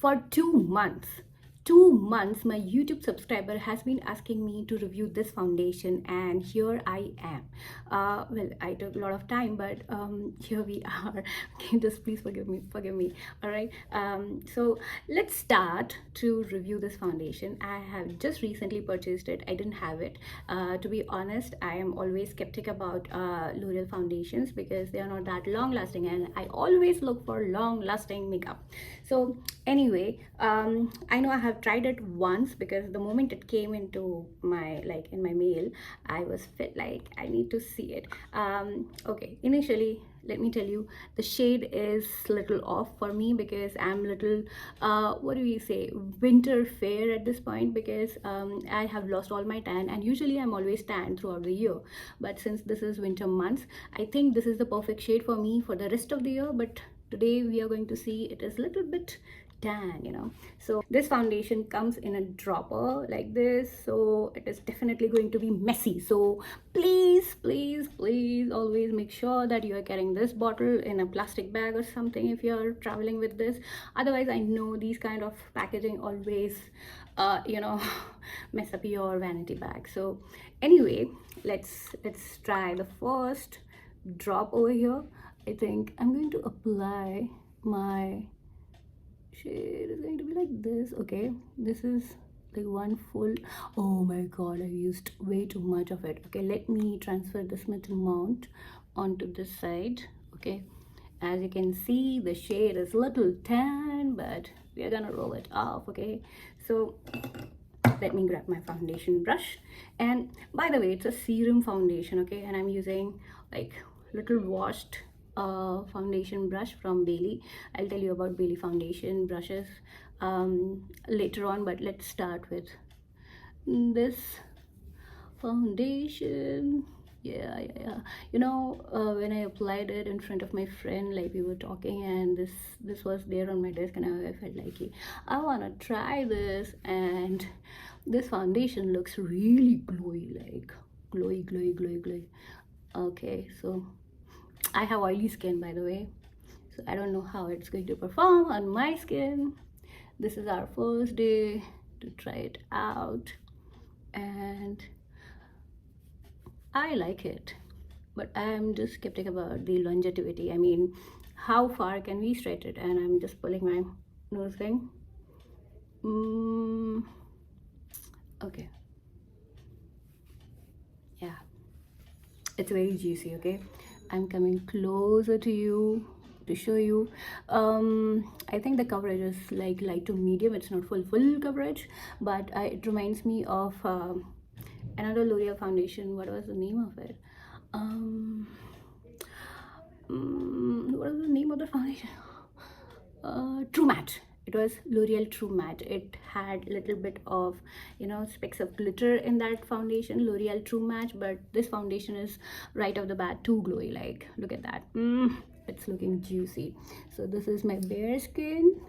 For 2 months. 2 months, my YouTube subscriber has been asking me to review this foundation, and here I am. Well, I took a lot of time, but here we are. Okay, just please forgive me. All right. So let's start to review this foundation. I have just recently purchased it. I didn't have it. To be honest, I am always skeptic about L'Oreal foundations because they are not that long lasting, and I always look for long lasting makeup. So anyway, I know I have tried it once because the moment it came into my in my mail, I was fit like I need to see it. Okay, initially let me tell you, the shade is little off for me because I'm little what do we say, winter fair at this point, because I have lost all my tan, and usually I'm always tan throughout the year, but since this is winter months, I think this is the perfect shade for me for the rest of the year. But today we are going to see it is a little bit tan. So this foundation comes in a dropper like this, so it is definitely going to be messy. So please always make sure that you are carrying this bottle in a plastic bag or something if you are traveling with this. Otherwise, I know these kind of packaging always mess up your vanity bag. So anyway, let's try the first drop over here. I think I'm going to apply my shade. Is going to be like this. Okay, this is like one full. Oh my god, I used way too much of it. Okay, let me transfer this much amount onto this side. Okay, as you can see, the shade is little tan, but we are gonna roll it off. Okay, so let me grab my foundation brush. And by the way, it's a serum foundation. Okay, and I'm using like little washed foundation brush from Bailey. I'll tell you about Bailey foundation brushes later on, but let's start with this foundation. Yeah. When I applied it in front of my friend, like we were talking, and this was there on my desk, and I felt like, I want to try this. And this foundation looks really glowy, like glowy. Okay, so I have oily skin, by the way, so I don't know how it's going to perform on my skin. This is our first day to try it out, and I like it, but I'm just skeptic about the longevity. I mean, how far can we stretch it? And I'm just pulling my nose ring. Okay, yeah, it's very juicy. Okay, I'm coming closer to you to show you. I think the coverage is like light to medium. It's not full coverage, but it reminds me of another L'Oreal foundation. What was the name of it? What was the name of the foundation? True Matte. It was L'Oreal True Matte. It had a little bit of specks of glitter in that foundation, L'Oreal True Matte, but this foundation is right off the bat too glowy. Like, look at that. It's looking juicy. So this is my bare skin,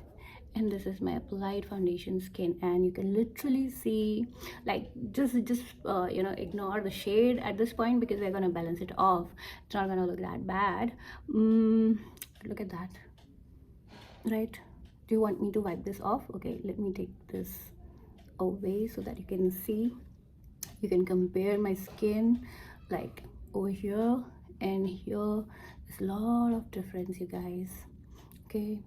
and this is my applied foundation skin, and you can literally see, like, just ignore the shade at this point because we're gonna balance it off. It's not gonna look that bad. Look at that. Right, do you want me to wipe this off? Okay, let me take this away so that you can see. You can compare my skin, like over here and here. There's a lot of difference, you guys. Okay,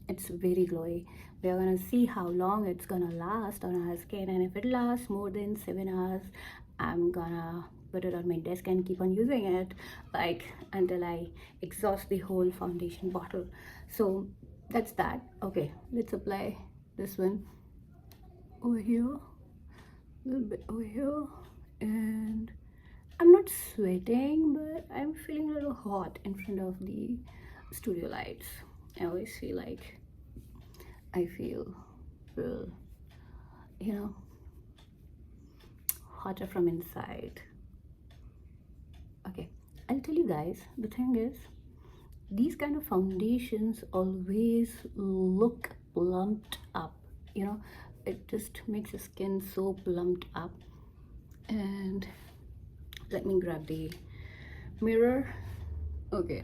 it's very glowy. We are gonna see how long it's gonna last on our skin, and if it lasts more than 7 hours, I'm gonna put it on my desk and keep on using it like until I exhaust the whole foundation bottle. So that's that. Okay, let's apply this one over here, a little bit over here, and I'm not sweating, but I'm feeling a little hot in front of the studio lights. I always feel like I feel real, hotter from inside. Okay, I'll tell you guys, the thing is, these kind of foundations always look plumped up. It just makes your skin so plumped up. And let me grab the mirror. Okay,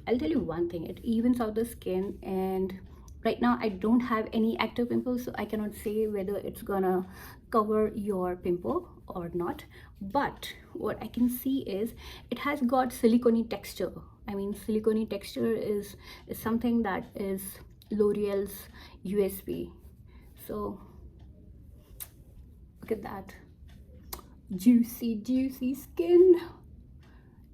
I'll tell you one thing, it evens out the skin, and right now I don't have any active pimples, so I cannot say whether it's gonna cover your pimple or not. But what I can see is it has got silicone texture. I mean, silicone texture is something that is L'Oreal's USP. So look at that juicy skin,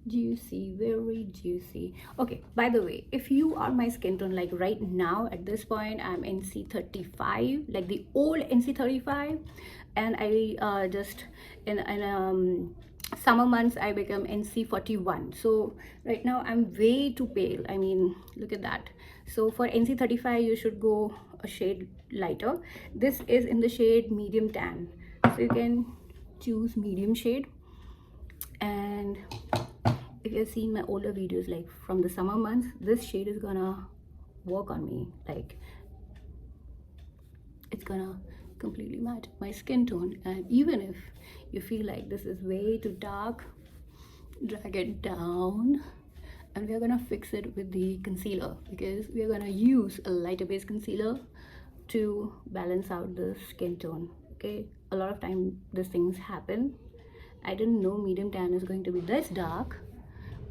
juicy, very juicy. Okay, by the way, if you are my skin tone, like right now at this point I'm NC35, like the old NC35, and I just in summer months I become NC41. So right now I'm way too pale. I mean, look at that. So for NC35 you should go a shade lighter. This is in the shade medium tan, so you can choose medium shade. And if you've seen my older videos, like from the summer months, this shade is gonna work on me. Like, it's gonna completely match my skin tone. And even if you feel like this is way too dark, drag it down, and we're gonna fix it with the concealer, because we're gonna use a lighter base concealer to balance out the skin tone. Okay, a lot of time these things happen. I didn't know medium tan is going to be this dark,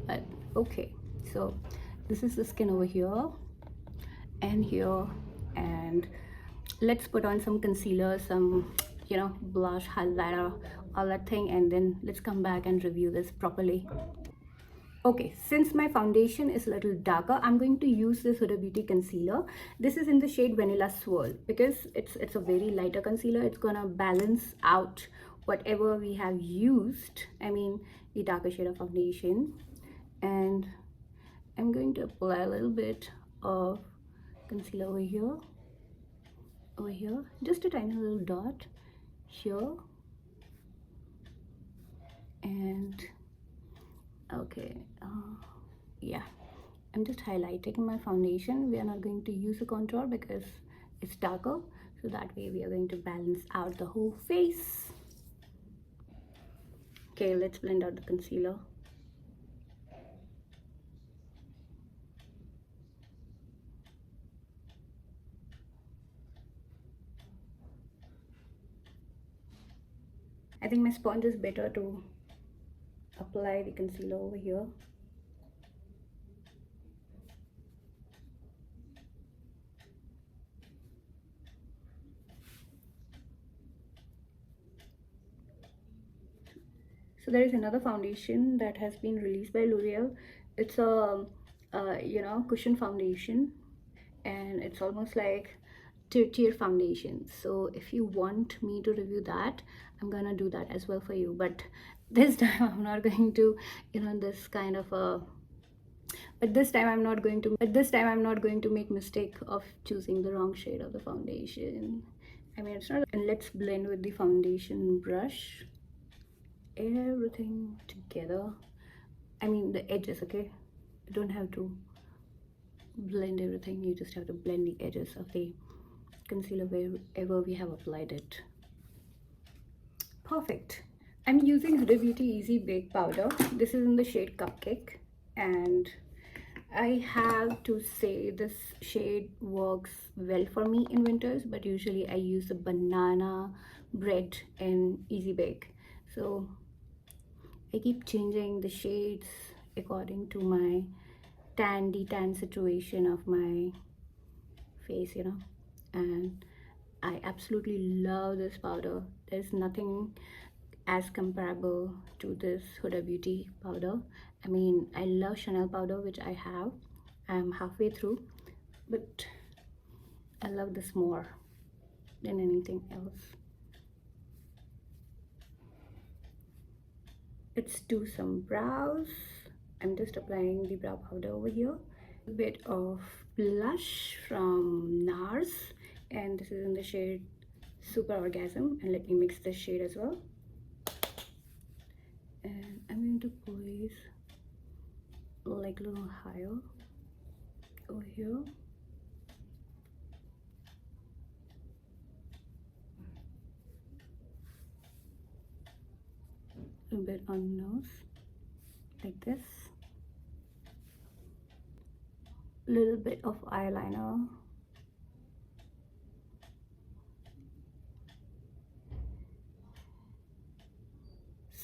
but okay. So this is the skin over here and here, and let's put on some concealer, some, you know, blush, highlighter, all that thing, and then let's come back and review this properly. Okay, since my foundation is a little darker, I'm going to use this Huda Beauty concealer. This is in the shade Vanilla Swirl, because it's a very lighter concealer. It's gonna balance out whatever we have used, I mean the darker shade of foundation. And I'm going to apply a little bit of concealer over here, just a tiny little dot here, and okay, yeah, I'm just highlighting my foundation. We are not going to use a contour because it's darker, so that way we are going to balance out the whole face. Okay, let's blend out the concealer. I think my sponge is better to apply the concealer over here. So there is another foundation that has been released by L'Oreal. It's a you know, cushion foundation, and it's almost like tier foundation. So if you want me to review that, I'm gonna do that as well for you. But this time I'm not going to, you know, this kind of a, but this time I'm not going to make mistake of choosing the wrong shade of the foundation. I mean, it's not. And let's blend with the foundation brush everything together. I mean the edges, okay? You don't have to blend everything, you just have to blend the edges of the concealer wherever we have applied it. Perfect. I'm using Huda Beauty Easy Bake Powder. This is in the shade Cupcake, and I have to say this shade works well for me in winters, but usually I use the banana bread in Easy Bake. So I keep changing the shades according to my detan situation of my face, you know. And I absolutely love this powder. There's nothing as comparable to this Huda Beauty powder. I mean, I love Chanel powder, which I have. I'm halfway through, but I love this more than anything else. Let's do some brows. I'm just applying the brow powder over here. A bit of blush from NARS, and this is in the shade Super Orgasm, and let me mix this shade as well. And I'm going to place like a little higher over here. A bit on the nose, like this. Little bit of eyeliner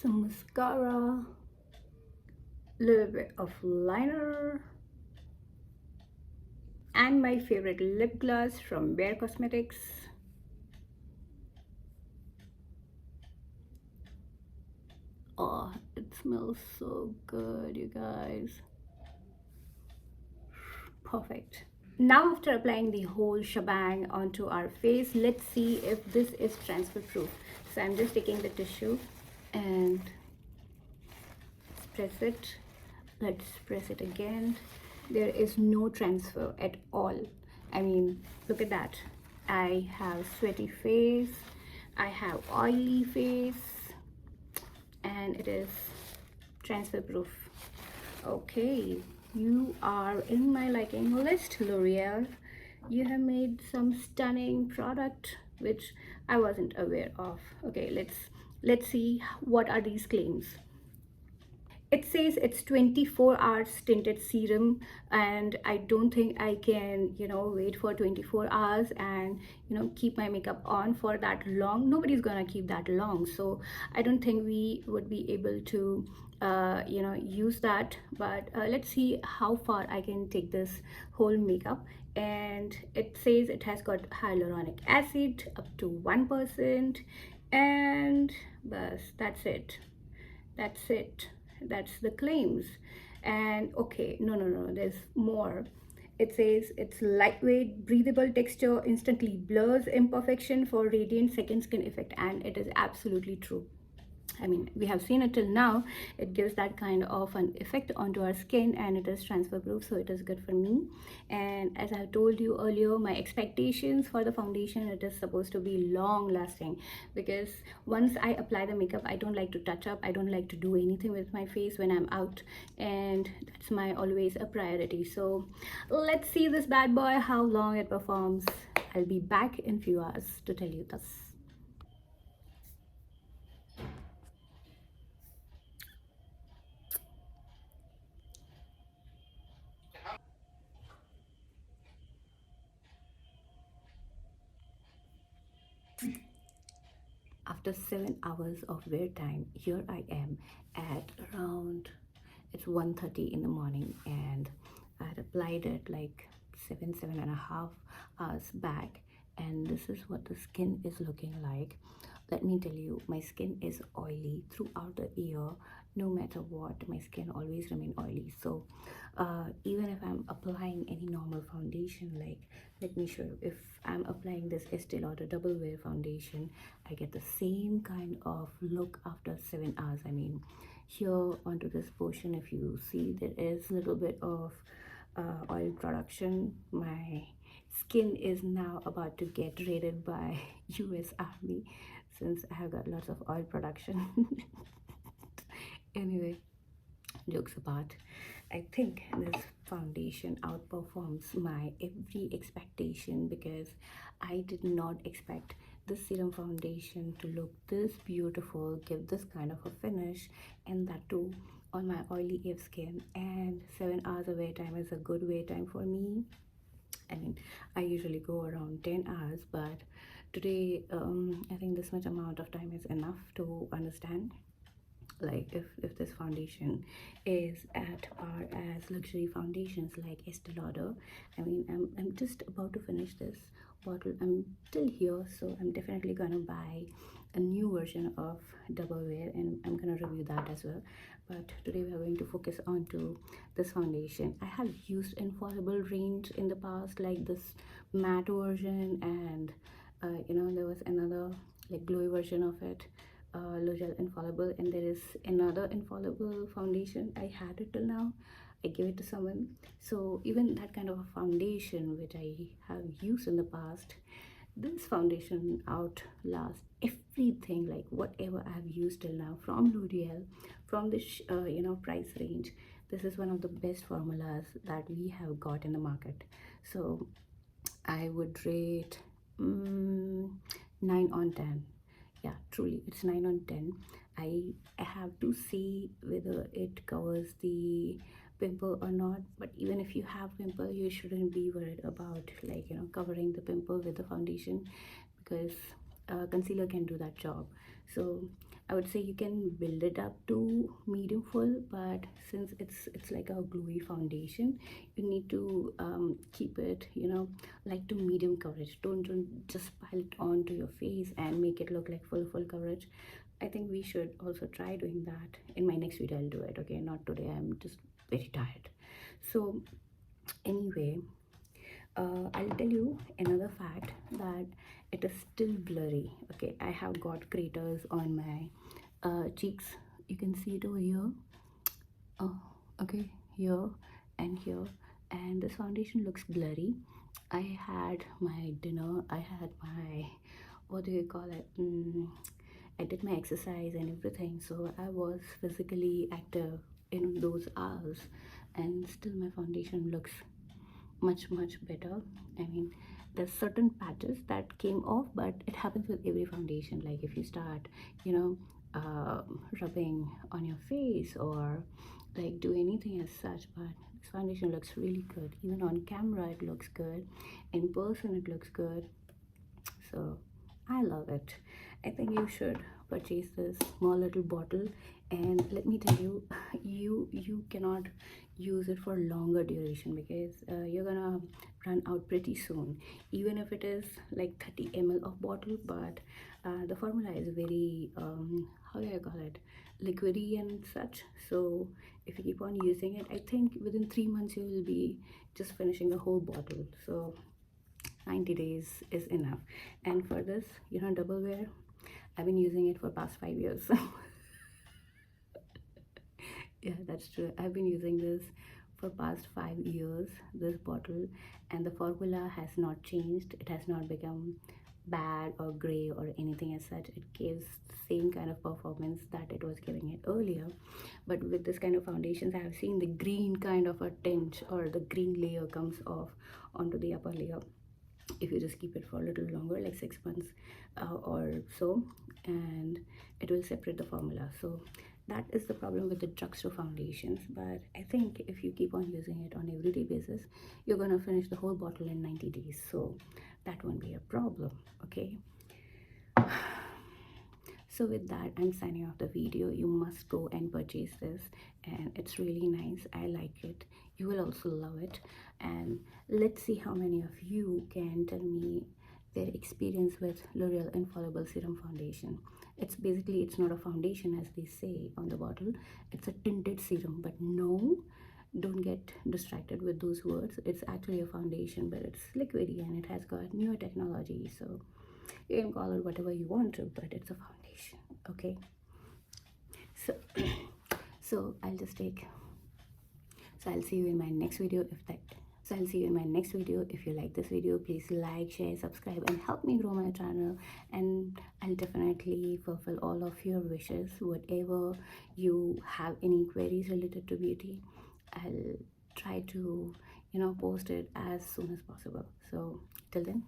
some mascara, little bit of liner, and my favorite lip gloss from Bare Cosmetics. Oh, it smells so good, you guys. Perfect. Now after applying the whole shebang onto our face, let's see if this is transfer proof. So I'm just taking the tissue and press it. Let's press it again. There is no transfer at all. I mean, look at that. I have sweaty face, I have oily face, and it is transfer proof. Okay, you are in my liking list, L'Oreal. You have made some stunning product which I wasn't aware of. Okay, let's see what are these claims. It says it's 24 hours tinted serum, and I don't think I can, wait for 24 hours and, keep my makeup on for that long. Nobody's gonna keep that long, so I don't think we would be able to use that. But let's see how far I can take this whole makeup. And it says it has got hyaluronic acid up to 1%, and bas, that's it. That's the claims. And okay, no, there's more. It says it's lightweight, breathable texture, instantly blurs imperfection for radiant second skin effect, and it is absolutely true. I mean, we have seen it till now. It gives that kind of an effect onto our skin, and it is transfer proof, so it is good for me. And as I told you earlier, my expectations for the foundation, it is supposed to be long lasting, because once I apply the makeup, I don't like to touch up, I don't like to do anything with my face when I'm out, and that's my always a priority. So let's see this bad boy, how long it performs. I'll be back in few hours to tell you this. After 7 hours of wear time, here I am at around, it's 1:30 in the morning, and I had applied it like 7.5 hours back, and this is what the skin is looking like. Let me tell you, my skin is oily throughout the year. No matter what, my skin always remain oily. So even if I'm applying any normal foundation, like, let me show you, if I'm applying this Estee Lauder double wear foundation, I get the same kind of look after 7 hours. I mean, here onto this portion, if you see, there is a little bit of oil production. My skin is now about to get raided by US Army, since I have got lots of oil production. Anyway, jokes apart, I think this foundation outperforms my every expectation, because I did not expect this serum foundation to look this beautiful, give this kind of a finish, and that too on my oily AF skin. And 7 hours of wear time is a good wear time for me. I mean, I usually go around 10 hours, but today I think this much amount of time is enough to understand, like, if this foundation is at par as luxury foundations like Estee Lauder. I mean, I'm just about to finish this bottle. I'm still here, so I'm definitely gonna buy a new version of double wear, and I'm gonna review that as well. But today we are going to focus on to this foundation. I have used Infallible range in the past, like this matte version, and there was another like glowy version of it, L'Oreal Infallible, and there is another Infallible foundation. I had it till now, I gave it to someone. So even that kind of a foundation which I have used in the past, this foundation outlasts everything, like whatever I have used till now from L'Oreal, from this price range. This is one of the best formulas that we have got in the market. So I would rate 9 on 10. Yeah, truly, it's 9 on 10. I have to see whether it covers the pimple or not. But even if you have pimple, you shouldn't be worried about, like, covering the pimple with the foundation, because concealer can do that job. So I would say you can build it up to medium full, but since it's like a gluey foundation, you need to keep it, you know, like to medium coverage. Don't just pile it onto your face and make it look like full coverage. I think we should also try doing that. In my next video I'll do it, okay? Not today, I'm just very tired. So anyway, I'll tell you another fact that it is still blurry. Okay, I have got craters on my cheeks. You can see it over here. Oh, okay, here and here, and this foundation looks blurry. I had my dinner. I had my, what do you call it? I did my exercise and everything, so I was physically active in those hours, and still my foundation looks much better. I mean, there's certain patches that came off, but it happens with every foundation. Like if you start, you know, rubbing on your face or like do anything as such, but this foundation looks really good. Even on camera it looks good, in person it looks good. So I love it. I think you should purchase this small little bottle, and let me tell you, you cannot use it for longer duration because you're gonna run out pretty soon, even if it is like 30 ml of bottle. But the formula is very how do I call it, liquidy and such. So if you keep on using it, I think within 3 months you will be just finishing a whole bottle. So 90 days is enough. And for this, you know, double wear, I've been using it for past 5 years. Yeah, that's true. I've been using this for past 5 years, this bottle, and the formula has not changed. It has not become bad or gray or anything as such. It gives the same kind of performance that it was giving it earlier. But with this kind of foundations, I have seen the green kind of a tint, or the green layer comes off onto the upper layer if you just keep it for a little longer, like 6 months or so, and it will separate the formula. So that is the problem with the drugstore foundations. But I think if you keep on using it on everyday basis, you're gonna finish the whole bottle in 90 days, so that won't be a problem. Okay, so with that, I'm signing off the video. You must go and purchase this, and it's really nice. I like it. You will also love it. And let's see how many of you can tell me their experience with L'Oreal Infallible Serum Foundation. It's basically, it's not a foundation as they say on the bottle. It's a tinted serum, but no, don't get distracted with those words. It's actually a foundation, but it's liquidy and it has got newer technology. So you can call it whatever you want to, but it's a foundation. Okay, so so I'll just take, so I'll see you in my next video. I'll see you in my next video. If you like this video, please like, share, subscribe, and help me grow my channel. And I'll definitely fulfill all of your wishes. Whatever you have any queries related to beauty, I'll try to, you know, post it as soon as possible. So till then,